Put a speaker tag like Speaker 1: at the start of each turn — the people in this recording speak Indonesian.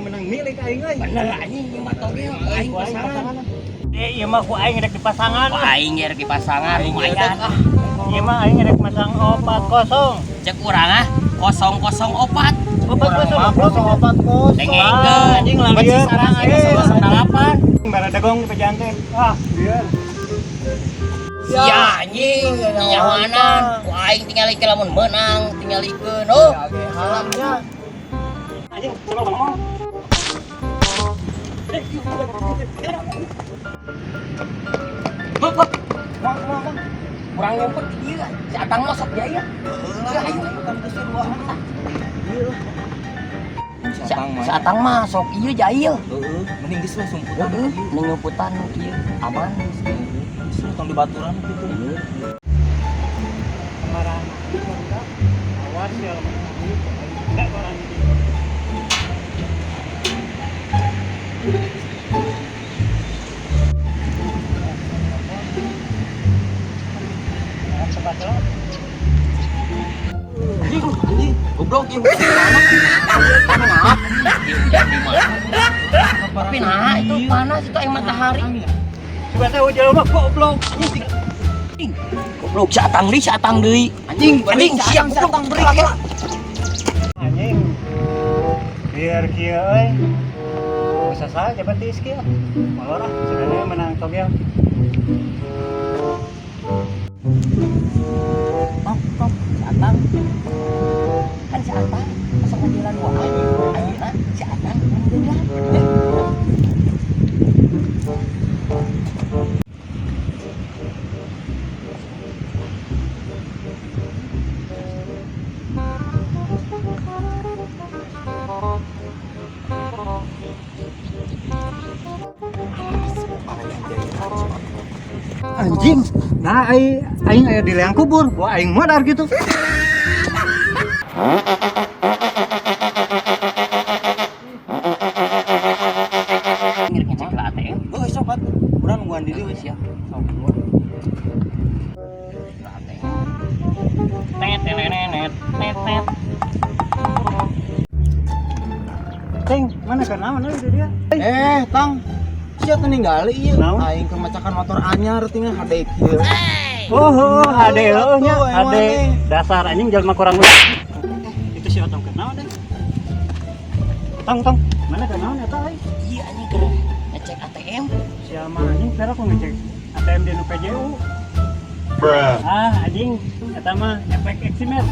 Speaker 1: menang milik aing euy.
Speaker 2: Bener anjing yang motor dia aing pasangan.
Speaker 3: Iya mah ku aing rek dipasangan.
Speaker 2: Aing rek dipasangan lumayan.
Speaker 3: Iya mah aing rek masang 40.
Speaker 2: Cek urang ah 004.
Speaker 1: 004 kos.
Speaker 2: Dengekeun
Speaker 3: anjing lah
Speaker 2: masih
Speaker 3: dia.
Speaker 2: sarang aing 008.
Speaker 3: Bara dagong di pejanten.
Speaker 1: Iya.
Speaker 2: Ya anjing nyawanan. Ku aing tingalikeun lamun meunang tingalikeun. Oh,
Speaker 1: Halamnya.
Speaker 3: Anjing coba ngomong.
Speaker 2: kurang nyempet dia. Si Atang mah sok jaya. Ayo
Speaker 1: Kan keseruan.
Speaker 2: Si Atang mah sok ieu jahil.
Speaker 1: Heeh, mending geus lah sumputan.
Speaker 2: Heeh, ning nyumputan kieu aman.
Speaker 1: Geus tong dibaturan gitu.
Speaker 3: Marah. Awas ya. Enggak orang ini. Cepat lah.
Speaker 1: Anjing, goblok ieu.
Speaker 2: Tapi nah itu panas itu yang matahari.
Speaker 3: Coba teh ujal mah goblok.
Speaker 2: Goblok si Atang deui. Anjing siap goblok beri.
Speaker 3: Anjing. Biar kieu euy. Bisa saja betis kieu. Malah sebenarnya menang Tokyo.
Speaker 2: Kok si Atang. Kan si Atang asal ngajalan wae. Ayeuna si Atang alhamdulillah.
Speaker 1: Anjing. Nah, aing aya di liang kubur, gua aing modar gitu.
Speaker 2: Ngirik ngecek ke ATM.
Speaker 1: Oh, sobat. Urang nungguan di dieu sia. Sok.
Speaker 3: Net. Ceng, mana kan naon itu dia?
Speaker 1: Tang. Sia teh ninggali ieu.
Speaker 3: Naon?
Speaker 1: Aing kemacakan motor anyar tinggal hade kieu.
Speaker 3: Oh, ade nya,
Speaker 1: Tuh, yang
Speaker 3: ade
Speaker 1: mana?
Speaker 3: dasar anjing jelema kurang lebih. Itu si Otong kenal deh. Tong, mana kenal eta euy?
Speaker 2: Iya anjing keur ngecek ATM.
Speaker 3: Siapa anjing pera aku ngecek ATM di PJU. Anjing eta mah efek eksimer.